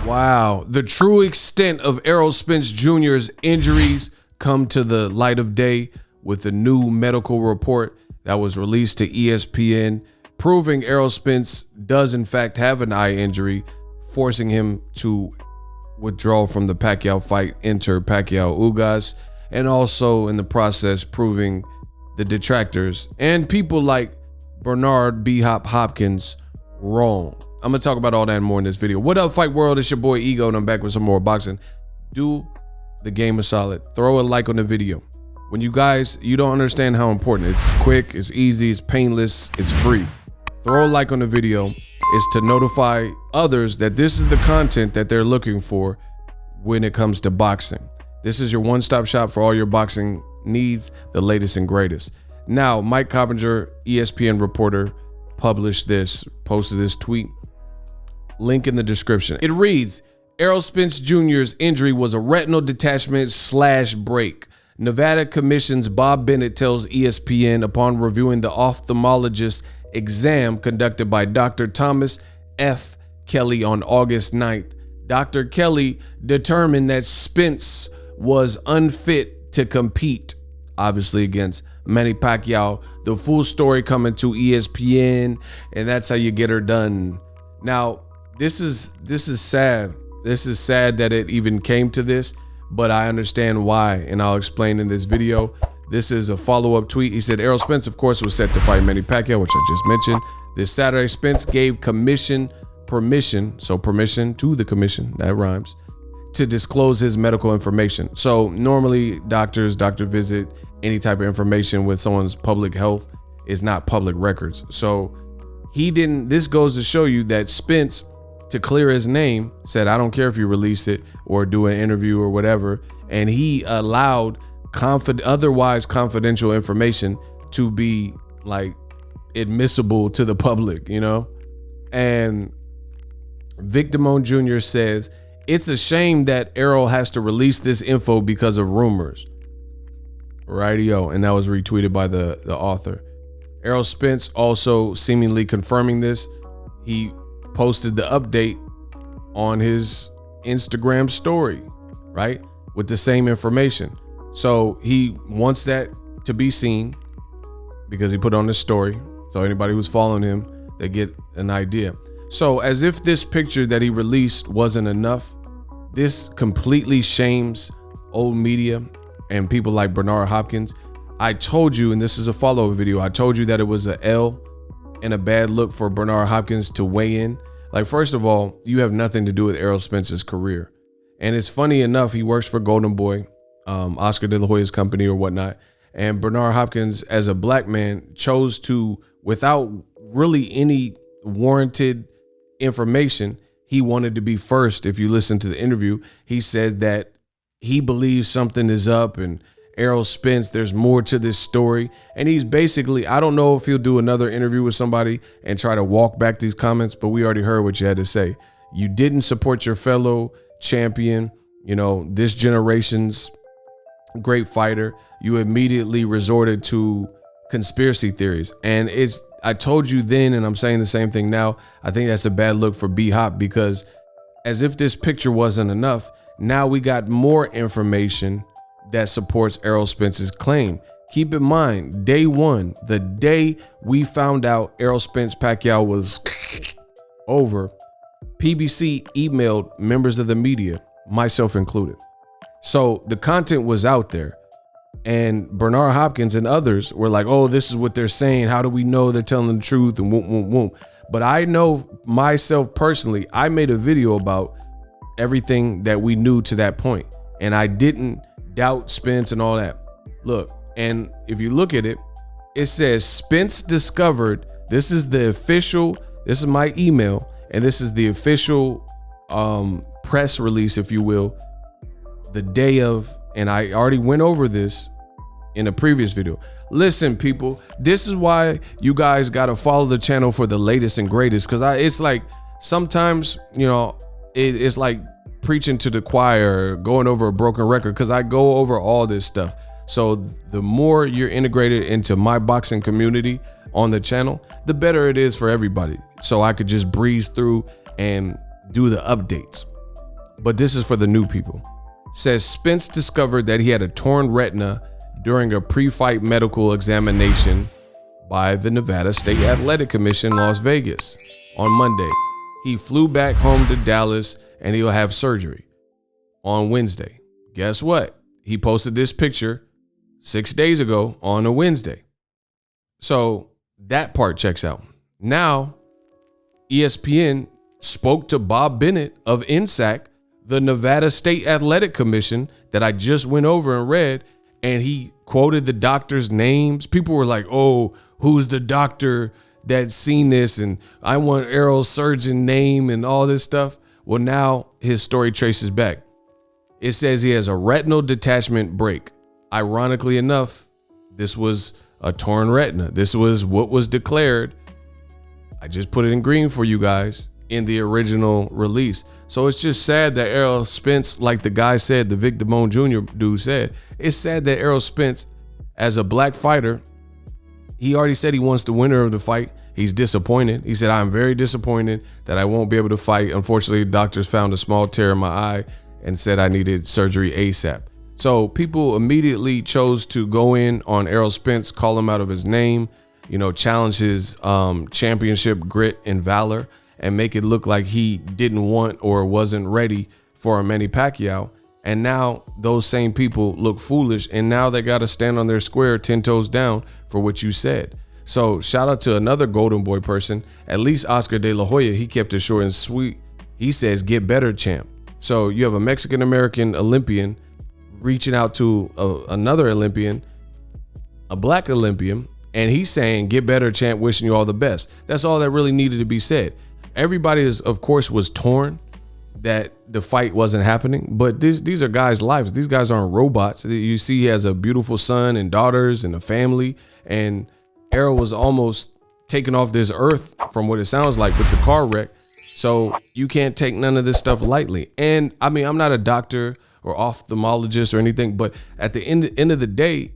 Wow. The true extent of Errol Spence Jr.'s injuries come to the light of day with a new medical report that was released to ESPN, proving Errol Spence does in fact have an eye injury, forcing him to withdraw from the Pacquiao fight, enter Pacquiao-Ugas, and also in the process proving the detractors and people like Bernard B-Hop Hopkins wrong. I'm gonna talk about all that and more in this video. What up, Fight World? It's your boy Ego, and I'm back with some more boxing. Do the game a solid. Throw a like on the video. When you don't understand how important. It's quick, it's easy, it's painless, it's free. Throw a like on the video. It's to notify others that this is the content that they're looking for when it comes to boxing. This is your one-stop shop for all your boxing needs, the latest and greatest. Now, Mike Coppinger, ESPN reporter, posted this tweet. Link in the description. It reads, Errol Spence Jr.'s injury was a retinal detachment / break. Nevada Commission's Bob Bennett tells ESPN upon reviewing the ophthalmologist exam conducted by Dr. Thomas F. Kelly on August 9th. Dr. Kelly determined that Spence was unfit to compete, obviously against Manny Pacquiao. The full story coming to ESPN, and that's how you get her done. Now, this is sad. This is sad that it even came to this, but I understand why, and I'll explain in this video. This is a follow-up tweet. He said, Errol Spence, of course, was set to fight Manny Pacquiao, which I just mentioned. This Saturday, Spence gave permission to the commission, that rhymes, to disclose his medical information. So normally doctor visit, any type of information with someone's public health is not public records. So he didn't, this goes to show you that Spence, to clear his name, said, I don't care if you release it or do an interview or whatever. And he allowed otherwise confidential information to be like admissible to the public, you know? And Vic Damone Jr. says, it's a shame that Errol has to release this info because of rumors. Rightio. And that was retweeted by the author. Errol Spence also seemingly confirming this. He posted the update on his Instagram story, right? With the same information. So he wants that to be seen because he put on this story. So anybody who's following him, they get an idea. So as if this picture that he released wasn't enough, this completely shames old media and people like Bernard Hopkins. I told you, and this is a follow-up video, I told you that it was an L and a bad look for Bernard Hopkins to weigh in. Like, first of all, you have nothing to do with Errol Spence's career. And it's funny enough, he works for Golden Boy, Oscar De La Hoya's company or whatnot. And Bernard Hopkins, as a black man, chose to, without really any warranted information, he wanted to be first. If you listen to the interview, he said that he believes something is up, and Errol Spence, there's more to this story. And he's basically, I don't know if he'll do another interview with somebody and try to walk back these comments, but we already heard what you had to say. You didn't support your fellow champion, you know, this generation's great fighter. You immediately resorted to conspiracy theories. And I told you then, and I'm saying the same thing now, I think that's a bad look for B-Hop, because as if this picture wasn't enough, now we got more information that supports Errol Spence's claim. Keep in mind, day one, the day we found out Errol Spence Pacquiao was over, PBC emailed members of the media, myself included. So the content was out there, and Bernard Hopkins and others were like, oh, this is what they're saying. How do we know they're telling the truth? And whoop. But I know myself personally, I made a video about everything that we knew to that point. And I didn't doubt Spence and all that. Look, and if you look at it, it says Spence discovered, this is my email, and this is the official press release, if you will, the day of, and I already went over this in a previous video. Listen, people, this is why you guys got to follow the channel for the latest and greatest, because it's like sometimes, you know, it's like preaching to the choir, going over a broken record, because I go over all this stuff. So the more you're integrated into my boxing community on the channel, the better it is for everybody. So I could just breeze through and do the updates. but this is for the new people. Says Spence discovered that he had a torn retina during a pre-fight medical examination by the Nevada State Athletic Commission, Las Vegas, on Monday. He flew back home to Dallas and he'll have surgery on Wednesday. Guess what? He posted this picture 6 days ago on a Wednesday. So that part checks out. Now, ESPN spoke to Bob Bennett of NSAC, the Nevada State Athletic Commission that I just went over and read, and he quoted the doctor's names. People were like, oh, who's the doctor that's seen this? And I want Errol's surgeon name and all this stuff. Well, now his story traces back. It says he has a retinal detachment break. Ironically enough, this was a torn retina. This was what was declared. I just put it in green for you guys in the original release. So it's just sad that Errol Spence, like the guy said, the Vic Damone Jr. dude said, it's sad that Errol Spence, as a black fighter, he already said he wants the winner of the fight. He's disappointed. He said, I'm very disappointed that I won't be able to fight. Unfortunately, doctors found a small tear in my eye and said I needed surgery ASAP. So people immediately chose to go in on Errol Spence, call him out of his name, challenge his championship grit and valor, and make it look like he didn't want or wasn't ready for a Manny Pacquiao. And now those same people look foolish, and now they got to stand on their square 10 toes down for what you said. So shout out to another Golden Boy person, at least Oscar De La Hoya. He kept it short and sweet. He says, get better, champ. So you have a Mexican-American Olympian reaching out to another Olympian, a black Olympian, and he's saying, get better, champ, wishing you all the best. That's all that really needed to be said. Everybody, of course, was torn that the fight wasn't happening, but these are guys' lives. These guys aren't robots. You see he has a beautiful son and daughters and a family, and Errol was almost taken off this earth from what it sounds like with the car wreck. So you can't take none of this stuff lightly. And I mean, I'm not a doctor or ophthalmologist or anything, but at the end of the day,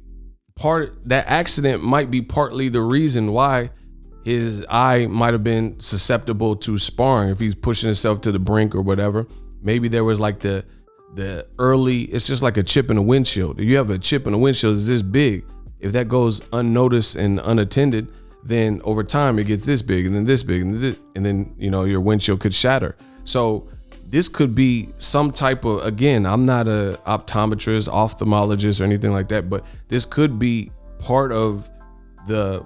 that accident might be partly the reason why his eye might have been susceptible to sparring if he's pushing himself to the brink or whatever. Maybe there was like the early, it's just like a chip in a windshield. If you have a chip in a windshield that's this big, if that goes unnoticed and unattended, then over time it gets this big and then this big and then your windshield could shatter. So this could be some type of, again, I'm not a optometrist, ophthalmologist or anything like that, but this could be part of the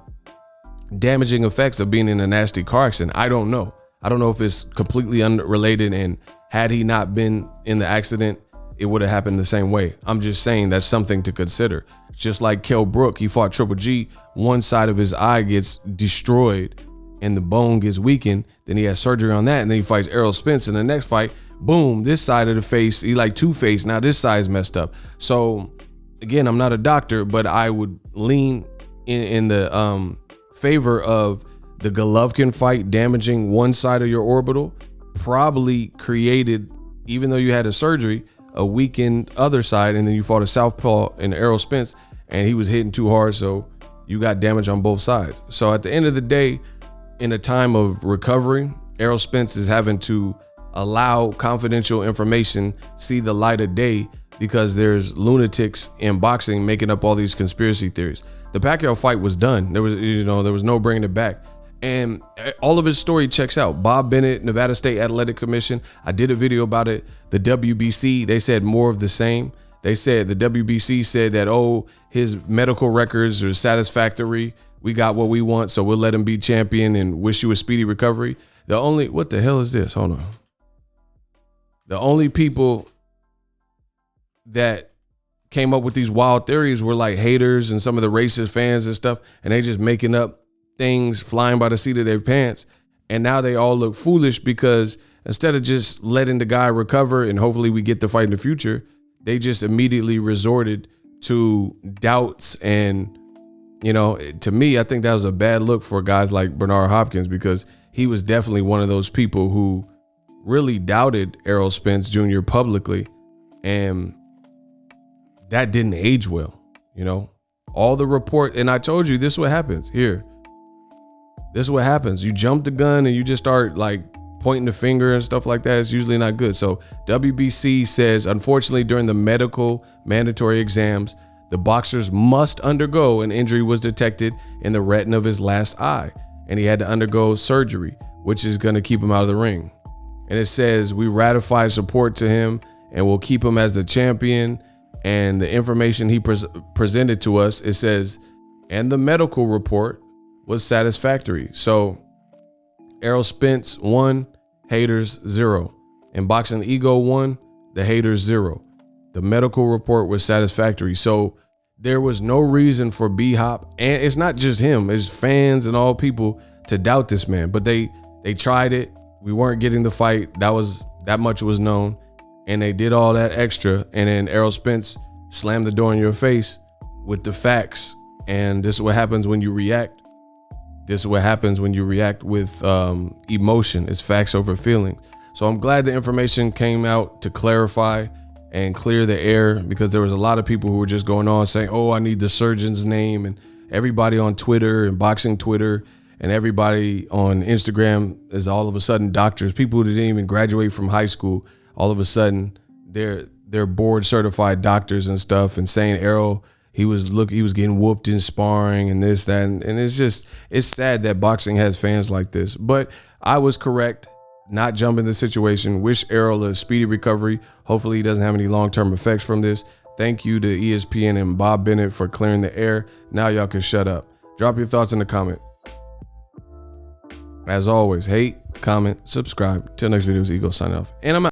damaging effects of being in a nasty car accident. I don't know. I don't know if it's completely unrelated, and had he not been in the accident, it would have happened the same way. I'm just saying that's something to consider. Just like Kell Brook, he fought Triple G, one side of his eye gets destroyed and the bone gets weakened, then he has surgery on that, and then he fights Errol Spence in the next fight. Boom, this side of the face, he like two-faced, now this side's messed up. So again, I'm not a doctor, but I would lean in the favor of the Golovkin fight damaging one side of your orbital probably created, even though you had a surgery, a weakened other side, and then you fought a southpaw in Errol Spence and he was hitting too hard, so you got damage on both sides. So at the end of the day, in a time of recovery, Errol Spence is having to allow confidential information see the light of day because there's lunatics in boxing making up all these conspiracy theories. The Pacquiao fight was done. There was no bringing it back. And all of his story checks out. Bob Bennett, Nevada State Athletic Commission. I did a video about it. The WBC, they said more of the same. They said the WBC said that, oh, his medical records are satisfactory. We got what we want, so we'll let him be champion and wish you a speedy recovery. What the hell is this? Hold on. The only people that came up with these wild theories were like haters and some of the racist fans and stuff, and they just making up things, flying by the seat of their pants. And now they all look foolish because instead of just letting the guy recover and hopefully we get the fight in the future, they just immediately resorted to doubts. And to me, I think that was a bad look for guys like Bernard Hopkins, because he was definitely one of those people who really doubted Errol Spence Jr. publicly, and that didn't age well. All the report, and I told you this is what happens here. This is what happens. You jump the gun and you just start like pointing the finger and stuff like that is usually not good. So WBC says, unfortunately, during the medical mandatory exams, the boxers must undergo an injury was detected in the retina of his last eye, and he had to undergo surgery, which is going to keep him out of the ring. And it says, we ratify support to him and we'll keep him as the champion. And the information he presented to us, it says, and the medical report was satisfactory. So Errol Spence 1, haters 0. And Boxingego 1, the haters 0. The medical report was satisfactory. So there was no reason for Bhop, and it's not just him, it's fans and all people to doubt this man. But they tried it. We weren't getting the fight. That much was known. And they did all that extra. And then Errol Spence slammed the door in your face with the facts. And this is what happens when you react. This is what happens when you react with emotion. It's facts over feelings. So I'm glad the information came out to clarify and clear the air, because there was a lot of people who were just going on saying, oh, I need the surgeon's name. And everybody on Twitter and boxing Twitter and everybody on Instagram is all of a sudden doctors. People who didn't even graduate from high school, all of a sudden they're board certified doctors and stuff, and saying Errol, he was getting whooped in sparring and this, that, and it's sad that boxing has fans like this. But I was correct not jump in the situation. Wish Errol a speedy recovery. Hopefully he doesn't have any long-term effects from this. Thank you to ESPN and Bob Bennett for clearing the air. Now y'all can shut up. Drop your thoughts in the comment. As always, hate, comment, subscribe. Till next video, Ego signing off. And I'm out.